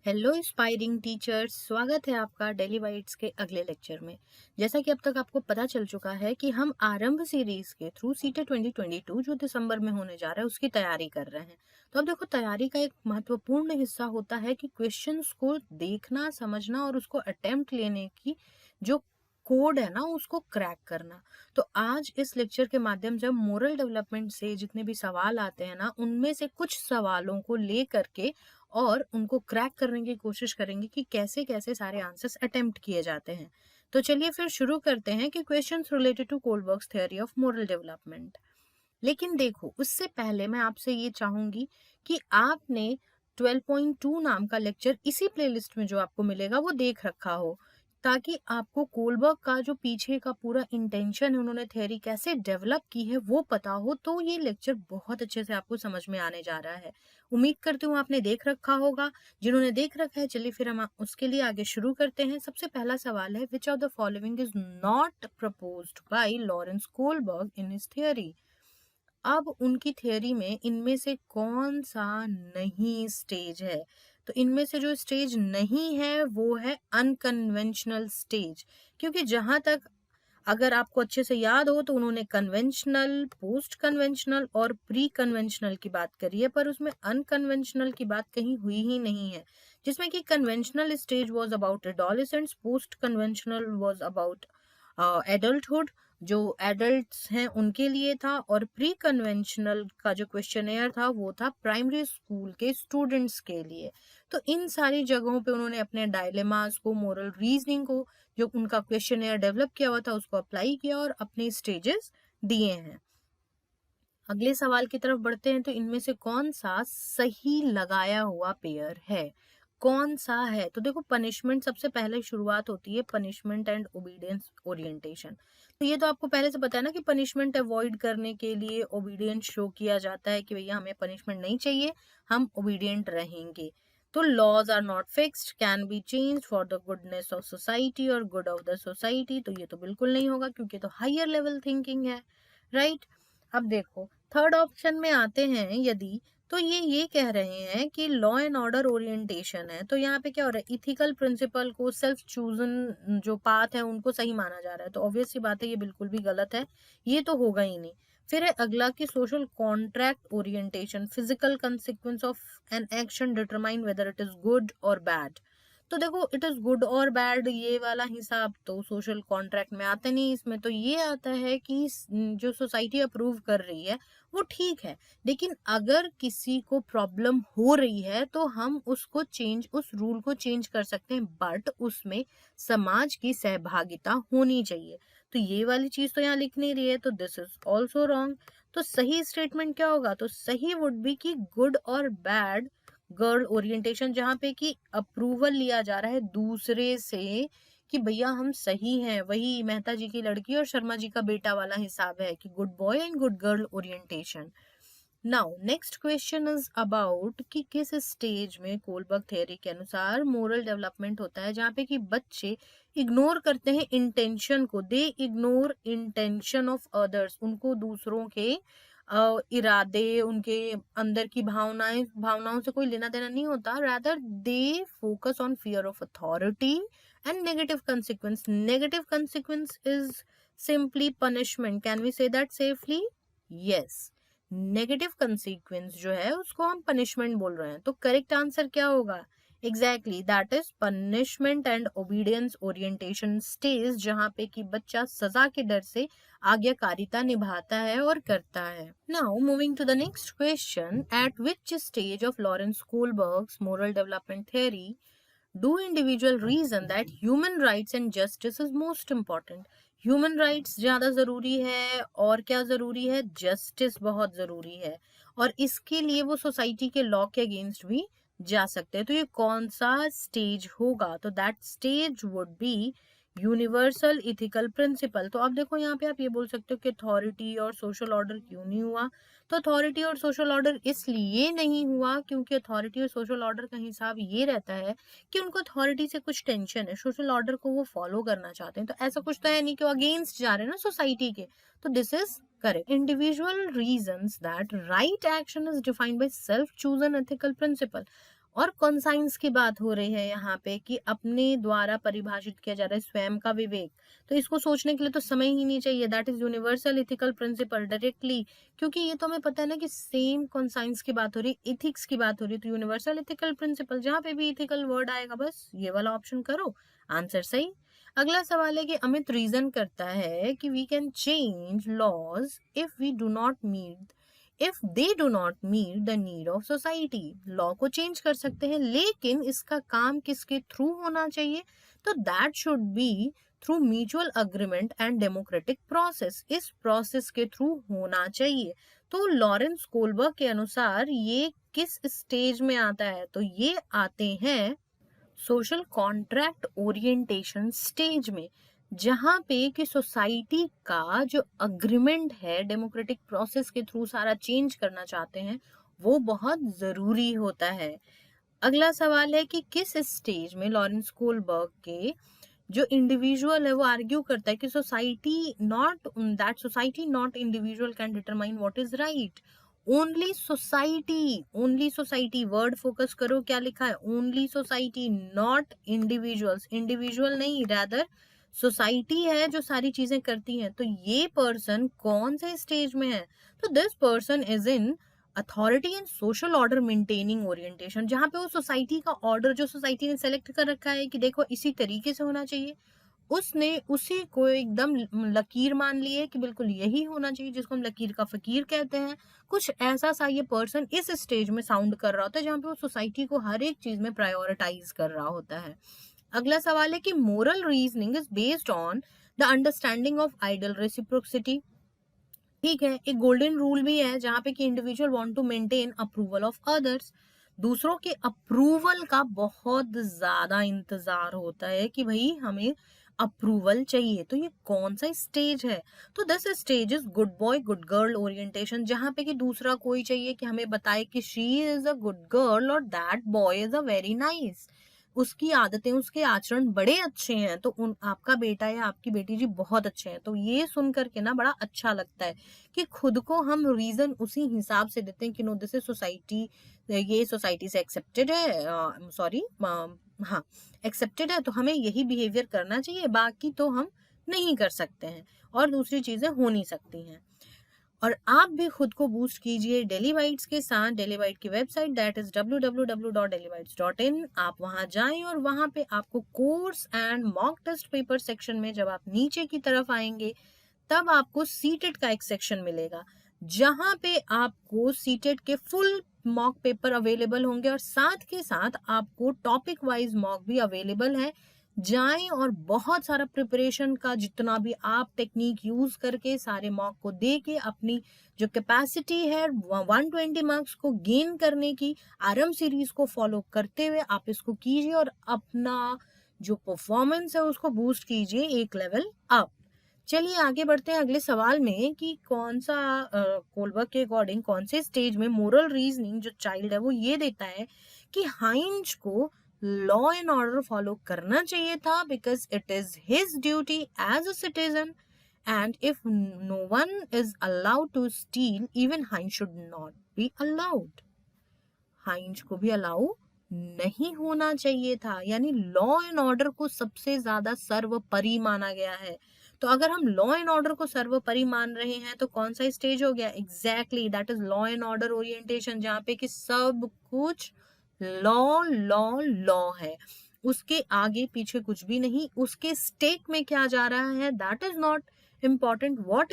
Hello inspiring teachers, स्वागत है आपका डेली बाइट्स के अगले लेक्चर में। जैसा कि अब तक आपको पता चल चुका है कि हम आरंभ सीरीज के थ्रू सीटे 2022 जो दिसंबर में होने जा रहा है उसकी तैयारी कर रहे हैं। तो अब देखो, तैयारी का एक महत्वपूर्ण हिस्सा होता है कि क्वेश्चंस को देखना, समझना और उसको अटेम्प्ट लेने की जो कोड है ना उसको क्रैक करना। तो आज इस लेक्चर के माध्यम से मोरल डेवलपमेंट से जितने भी सवाल आते हैं ना, उनमें से कुछ सवालों को ले करके और उनको क्रैक करने की कोशिश करेंगे कि कैसे कैसे सारे आंसर्स अटेम्प्ट किए जाते हैं। तो चलिए फिर शुरू करते हैं कि questions related to Kohlberg's theory of moral development. लेकिन देखो, उससे पहले मैं आपसे ये चाहूंगी कि आपने 12.2 नाम का लेक्चर इसी प्लेलिस्ट में जो आपको मिलेगा वो देख रखा हो, ताकि आपको कोलबर्ग का जो पीछे का पूरा इंटेंशन है, उन्होंने थ्योरी कैसे डेवलप की है वो पता हो। तो ये लेक्चर बहुत अच्छे से आपको समझ में आने जा रहा है। उम्मीद करती हूँ आपने देख रखा होगा। जिन्होंने देख रखा है, चलिए फिर हम उसके लिए आगे शुरू करते हैं। सबसे पहला सवाल है, which of the following is not proposed by Lawrence Kohlberg in his theory. अब उनकी थ्योरी में इनमें से कौन सा नहीं स्टेज है? तो इनमें से जो स्टेज नहीं है वो है अनकन्वेंशनल स्टेज। क्योंकि जहां तक, अगर आपको अच्छे से याद हो, तो उन्होंने कन्वेंशनल, पोस्ट कन्वेंशनल और प्री कन्वेंशनल की बात करी है, पर उसमें अनकन्वेंशनल की बात कहीं हुई ही नहीं है। जिसमें कि conventional stage was about adolescence, post conventional was about adulthood, जो एडल्ट्स हैं उनके लिए था, और प्री कन्वेंशनल का जो क्वेश्चनेयर था वो था प्राइमरी स्कूल के स्टूडेंट्स के लिए। तो इन सारी जगहों पे उन्होंने अपने डायलेमास को, मोरल रीजनिंग को, जो उनका क्वेश्चनेयर डेवलप किया हुआ था उसको अप्लाई किया और अपने स्टेजेस दिए हैं। अगले सवाल की तरफ बढ़ते हैं। तो इनमें से कौन सा सही लगाया हुआ पेयर है? कौन सा है? तो देखो, पनिशमेंट सबसे पहले शुरुआत होती है, पनिशमेंट एंड ओबीडियंस ओरिएंटेशन। तो ये तो आपको पहले से पता है ना कि पनिशमेंट अवॉइड करने के लिए ओबीडियंस शो किया जाता है कि भैया हमें पनिशमेंट नहीं चाहिए, हम ओबीडियंट रहेंगे। तो laws are not fixed, can be change for the goodness of society और गुड ऑफ द सोसाइटी। तो ये तो बिल्कुल नहीं होगा, क्योंकि तो हायर लेवल थिंकिंग है, राइट। अब देखो, थर्ड ऑप्शन में आते हैं यदि, तो ये कह रहे हैं कि लॉ एंड ऑर्डर ओरिएंटेशन है। तो यहाँ पे क्या हो रहा है, इथिकल प्रिंसिपल को, सेल्फ चूजन जो पाथ है उनको सही माना जा रहा है। तो ऑब्वियस सी बात है, ये बिल्कुल भी गलत है, ये तो होगा ही नहीं। फिर है अगला कि social contract orientation, physical consequence of an action determine whether it is good और बैड। तो देखो, इट इज गुड और बैड ये वाला हिसाब तो सोशल कॉन्ट्रैक्ट में आता नहीं। इसमें तो ये आता है कि जो सोसाइटी अप्रूव कर रही है वो ठीक है, लेकिन अगर किसी को प्रॉब्लम हो रही है तो हम उसको चेंज, उस रूल को चेंज कर सकते हैं, बट उसमें समाज की सहभागिता होनी चाहिए। तो ये वाली चीज तो यहाँ लिख नहीं रही है, तो दिस इज ऑल्सो रॉन्ग। तो सही स्टेटमेंट क्या होगा? तो सही वुड बी कि गुड और बैड गर्ल ओरिएंटेशन, जहाँ पे कि अप्रूवल लिया जा रहा है दूसरे से कि भैया हम सही हैं। वही मेहता जी की लड़की और शर्मा जी का बेटा वाला हिसाब है कि good boy and good girl orientation. Now next question is about कि किस स्टेज में कोलबर्ग थ्योरी के अनुसार मोरल डेवलपमेंट होता है, जहाँ पे कि बच्चे इग्नोर करते हैं इंटेंशन को, दे इग्नोर इंटेंशन ऑफ अदर्स, उनको दूसरों के इरादे, उनके अंदर की भावनाओं से कोई लेना देना नहीं होता, rather they focus on fear of authority and negative consequence. Negative consequence is simply punishment. Can we say that safely? Yes. Negative consequence जो है उसको हम पनिशमेंट बोल रहे हैं। तो करेक्ट आंसर क्या होगा? Exactly, that is punishment and obedience orientation stage, जहाँ पे कि बच्चा सजा के डर से आज्ञाकारिता निभाता है और करता है। Now moving to the next question, at which stage of Lawrence Kohlberg's moral development theory do individual reason that human rights and justice is most important? Human rights ज्यादा जरूरी है और क्या जरूरी है? जस्टिस बहुत जरूरी है, और इसके लिए वो सोसाइटी के लॉ के अगेंस्ट भी जा सकते हैं। तो ये कौन सा स्टेज होगा? तो that stage would be universal ethical principle. तो अब देखो, यहाँ पे आप ये बोल सकते हो कि अथॉरिटी और सोशल ऑर्डर क्यों नहीं हुआ? तो अथॉरिटी और सोशल ऑर्डर इसलिए नहीं हुआ क्योंकि अथॉरिटी और सोशल ऑर्डर का हिसाब ये रहता है कि उनको अथॉरिटी से कुछ टेंशन है, सोशल ऑर्डर को वो फॉलो करना चाहते हैं। तो ऐसा कुछ तो है नहीं कि वो अगेंस्ट जा रहे हैं ना सोसाइटी के। तो this is correct. Individual reasons that right action is defined by self chosen ethical principle. और कॉन्साइंस की बात हो रही है यहाँ पे कि अपने द्वारा परिभाषित किया जा रहा है स्वयं का विवेक, तो इसको सोचने के लिए तो समय ही नहीं चाहिए। That is universal ethical principle directly, क्योंकि ये तो हमें पता है ना कि सेम कॉन्साइंस की बात हो रही, इथिक्स की बात हो रही, तो यूनिवर्सल इथिकल प्रिंसिपल, जहाँ पे भी इथिकल वर्ड आएगा बस ये वाला ऑप्शन करो, आंसर सही। अगला सवाल है कि अमित रीजन करता है कि we can change laws if we do not meet, if they do not meet the need of society. Law को चेंज कर सकते हैं, लेकिन इसका काम किसके थ्रू होना चाहिए, तो that should be through mutual agreement and democratic process, इस प्रोसेस के थ्रू होना चाहिए। तो लॉरेंस कोलबर्ग के अनुसार ये किस स्टेज में आता है, तो ये आते हैं सोशल कॉन्ट्रैक्ट ओरिएंटेशन स्टेज में, जहां पे कि सोसाइटी का जो अग्रीमेंट है डेमोक्रेटिक प्रोसेस के थ्रू सारा चेंज करना चाहते हैं, वो बहुत जरूरी होता है। अगला सवाल है कि किस स्टेज में लॉरेंस कोलबर्ग के जो इंडिविजुअल है वो आर्ग्यू करता है कि society not individual can determine what is right. Only society word focus करो, क्या लिखा है, only society not individuals, individual नहीं, रादर सोसाइटी है जो सारी चीजें करती हैं। तो ये पर्सन कौन से स्टेज में है, तो this person is in authority and social order maintaining orientation, जहां पे वो सोसाइटी का ऑर्डर जो सोसाइटी ने सेलेक्ट कर रखा है कि देखो इसी तरीके से होना चाहिए, उसने उसी को एकदम लकीर मान ली है कि बिल्कुल यही होना चाहिए, जिसको हम लकीर का फकीर कहते हैं। कुछ ऐसा सा ये पर्सन इस स्टेज में साउंड कर रहा होता है जहां पे वो सोसाइटी को हर एक चीज में प्रायोरिटाइज कर रहा होता है। अगला सवाल है कि moral reasoning is based on the understanding of ideal reciprocity. ठीक है, एक गोल्डन रूल भी है जहां पे कि individual want to maintain approval of others, दूसरों के अप्रूवल का बहुत ज्यादा इंतजार होता है कि भाई हमें अप्रूवल चाहिए। तो ये कौन सा स्टेज है, तो this stage is good boy good girl orientation, जहां पे कि दूसरा कोई चाहिए कि हमें बताए कि she is a good girl और that boy is a very nice, उसकी आदतें उसके आचरण बड़े अच्छे हैं, तो उन आपका बेटा या आपकी बेटी जी बहुत अच्छे हैं। तो ये सुन करके ना बड़ा अच्छा लगता है कि खुद को हम रीजन उसी हिसाब से देते हैं कि नो दिस इज सोसाइटी, ये सोसाइटी से एक्सेप्टेड है, सॉरी हाँ एक्सेप्टेड है, तो हमें यही बिहेवियर करना चाहिए, बाकी तो हम नहीं कर सकते हैं और दूसरी चीजें हो नहीं सकती हैं। और आप भी खुद को बूस्ट कीजिए डेली बाइट्स के साथ। डेली बाइट की वेबसाइट दैट इज www.dailybites.in, आप वहां जाएं और वहां पे आपको course and mock test paper section में जब आप नीचे की तरफ आएंगे तब आपको सीटेट का एक सेक्शन मिलेगा, जहां पे आपको सीटेट के फुल मॉक पेपर अवेलेबल होंगे और साथ के साथ आपको टॉपिक वाइज मॉक भी अवेलेबल है। जाएं और बहुत सारा प्रिपरेशन का जितना भी आप टेक्निक यूज करके सारे मॉक को दे के अपनी जो कैपेसिटी है 120 मार्क्स को गेन करने की आरएम सीरीज को फॉलो करते हुए आप इसको कीजिए और अपना जो परफॉर्मेंस है उसको बूस्ट कीजिए एक लेवल अप। चलिए आगे बढ़ते हैं अगले सवाल में कि कौन सा कोलबर्ग के अकॉर्डिंग कौन से स्टेज में मोरल रीजनिंग जो चाइल्ड है वो ये देता है कि हाइंज को लॉ एंड ऑर्डर फॉलो करना चाहिए था because it is his duty as a citizen, and if no one is allowed to steal even Heinz should not be allowed, Heinz को भी अलाउ नहीं होना चाहिए था, यानी लॉ एंड ऑर्डर को सबसे ज्यादा सर्वोपरि माना गया है। तो अगर हम लॉ एंड ऑर्डर को सर्वोपरि मान रहे हैं तो कौन सा स्टेज हो गया, exactly that is law and order orientation, जहां पे कि सब कुछ लॉ लॉ लॉ है, उसके आगे पीछे कुछ भी नहीं, उसके स्टेक में क्या जा रहा है that is not important, what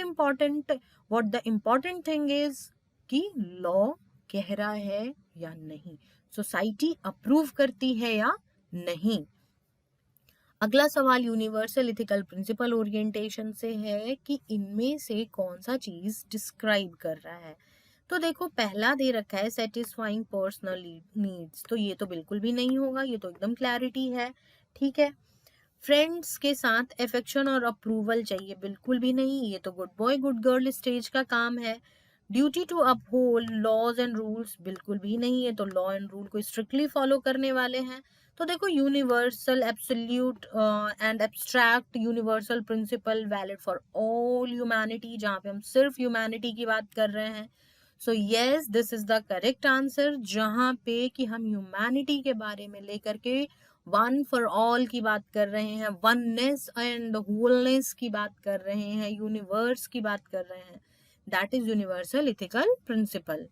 the important thing is कि लॉ कह रहा है या नहीं, सोसाइटी अप्रूव करती है या नहीं। अगला सवाल यूनिवर्सल इथिकल प्रिंसिपल ओरिएंटेशन से है कि इनमें से कौन सा चीज डिस्क्राइब कर रहा है। तो देखो पहला दे रखा है सेटिस्फाइंग पर्सनल नीड्स, तो ये तो बिल्कुल भी नहीं होगा, ये तो एकदम क्लैरिटी है। ठीक है, फ्रेंड्स के साथ अफेक्शन और अप्रूवल चाहिए, बिल्कुल भी नहीं, ये तो good boy good girl stage का काम है। Duty to uphold laws and rules, बिल्कुल भी नहीं है, तो लॉ एंड रूल को स्ट्रिक्टली फॉलो करने वाले हैं। तो देखो universal absolute and abstract universal principle valid for all humanity, जहां पे हम सिर्फ ह्यूमैनिटी की बात कर रहे हैं। So yes, this is the correct answer, जहां पे कि हम ह्यूमैनिटी के बारे में लेकर के वन फॉर ऑल की बात कर रहे हैं, वननेस एंड होलनेस की बात कर रहे हैं, यूनिवर्स की बात कर रहे हैं। That is universal ethical principle.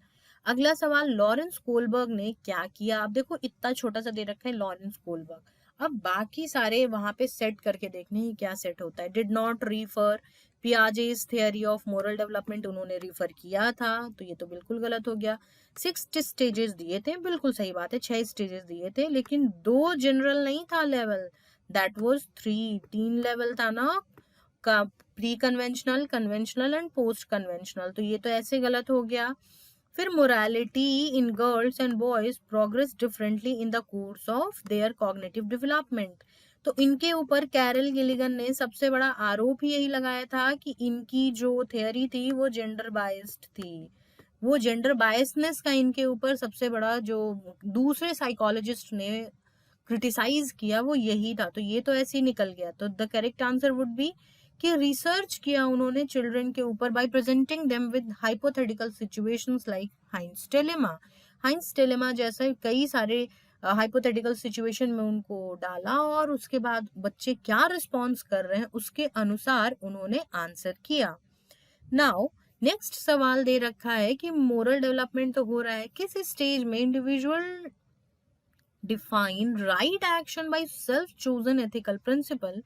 अगला सवाल, लॉरेंस कोलबर्ग ने क्या किया? आप देखो इतना छोटा सा दे रखा है लॉरेंस कोलबर्ग, अब बाकी सारे वहां पे सेट करके देखने ही क्या सेट होता है। Did not refer Piaget's theory of moral development, उन्होंने रिफर किया था, तो ये तो बिल्कुल गलत हो गया। 6 स्टेजेस दिए थे, बिल्कुल सही बात है, 6 स्टेजेस दिए थे, लेकिन 2 जनरल नहीं था लेवल, दैट वाज 3 लेवल था ना का, pre conventional, conventional and post conventional, तो ये तो ऐसे गलत हो गया। फिर morality in girls and boys progress differently in the course of their cognitive development, तो इनके ऊपर कैरल गिलिगन ने सबसे बड़ा आरोप ही यही लगाया था कि इनकी जो थ्योरी थी वो जेंडर बायस्ड थी, वो जेंडर बायसनेस का इनके ऊपर सबसे बड़ा जो दूसरे साइकोलॉजिस्ट ने क्रिटिसाइज किया वो यही था, तो ये तो ऐसे ही निकल गया। तो the correct answer would be कि रिसर्च किया उन्होंने चिल्ड्रन के ऊपर by presenting them with hypothetical situations like Heinz dilemma. Heinz dilemma जैसे कई सारे हाइपोथेटिकल सिचुएशन में उनको डाला और उसके बाद बच्चे क्या रिस्पॉन्स कर रहे हैं उसके अनुसार उन्होंने आंसर किया। नाउ नेक्स्ट सवाल दे रखा है कि मोरल डेवलपमेंट तो हो रहा है, किस स्टेज में individual define right action by self chosen ethical principle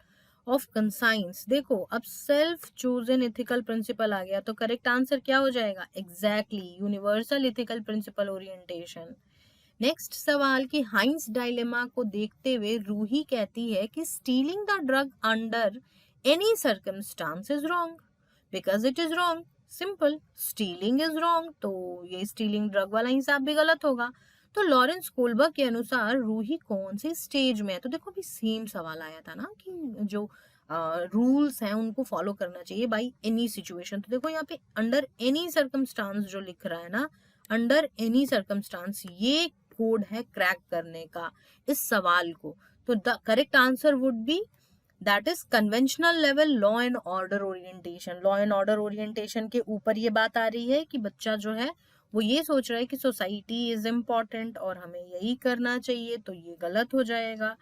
of conscience. देखो अब सेल्फ चोजन एथिकल प्रिंसिपल आ गया, तो करेक्ट आंसर क्या हो जाएगा? Exactly universal ethical principle orientation. Next सवाल कि हाइंस डायलेमा को देखते हुए रूही कहती है कि stealing the drug under any circumstance is wrong because it is wrong. Simple, stealing is wrong, तो ये स्टीलिंग ड्रग वाला हिसाब भी गलत होगा। तो लॉरेंस कोलबर्ग के अनुसार रूही कौन से स्टेज में है? तो देखो अभी सेम सवाल आया था ना कि जो रूल्स हैं उनको फॉलो करना चाहिए बाई एनी सिचुएशन, तो देखो यहाँ पे अंडर एनी सर्कमस्टांस जो लिख रहा है ना, अंडर एनी सर्कमस्टांस, ये कोड है क्रैक करने का इस सवाल को। तो the correct answer would B that is conventional level law and order orientation. Law and order orientation के ऊपर ये बात आ रही है कि बच्चा जो है वो ये सोच रहा है कि सोसाइटी इज इम्पोर्टेंट और हमें यही करना चाहिए, तो ये गलत हो जाएगा।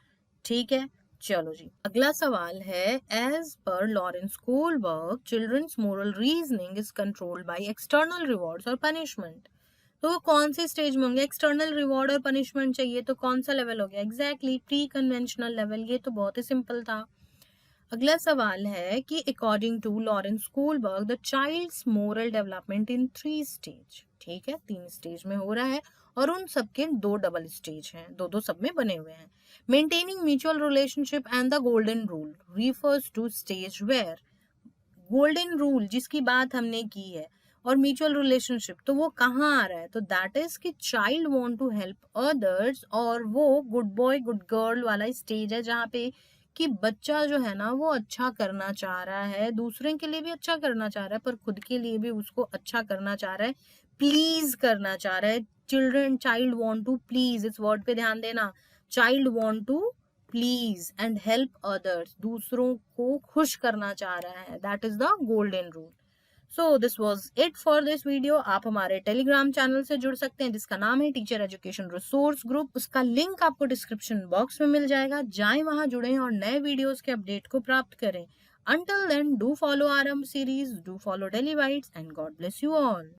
ठीक है, चलो जी अगला सवाल है, as per Lawrence Kohlberg children's moral reasoning is controlled by external rewards और पनिशमेंट, तो वो कौन से स्टेज में होंगे? एक्सटर्नल रिवॉर्ड और पनिशमेंट चाहिए, तो कौन सा लेवल हो गया? एग्जैक्टली प्री कन्वेंशनल लेवल, ये तो बहुत ही सिंपल था। अगला सवाल है कि according to Lawrence Kohlberg the child's moral development in 3 stage, ठीक है 3 स्टेज में हो रहा है और उन सबके 2 डबल स्टेज हैं, दो सब में बने हुए हैं। Maintaining mutual relationship and the golden rule refers to stage where, golden rule जिसकी बात हमने की है और म्यूचुअल रिलेशनशिप, तो वो कहाँ आ रहा है? तो दैट इज कि child want to help others, और वो गुड बॉय गुड गर्ल वाला स्टेज है जहाँ पे कि बच्चा जो है ना वो अच्छा करना चाह रहा है, दूसरे के लिए भी अच्छा करना चाह रहा है पर खुद के लिए भी उसको अच्छा करना चाह रहा है, प्लीज करना चाह रहा है। Children, child want to please, इस वर्ड पे ध्यान देना, child want to please and help others, दूसरों को खुश करना चाह रहा है, that is the golden rule. So this was it for this video. आप हमारे टेलीग्राम चैनल से जुड़ सकते हैं जिसका नाम है टीचर एजुकेशन रिसोर्स ग्रुप, उसका लिंक आपको डिस्क्रिप्शन बॉक्स में मिल जाएगा, जाएं वहां जुड़ें और नए वीडियोस के अपडेट को प्राप्त करें। Until then, do follow Aram series, do follow Daily Bites, and God bless you all.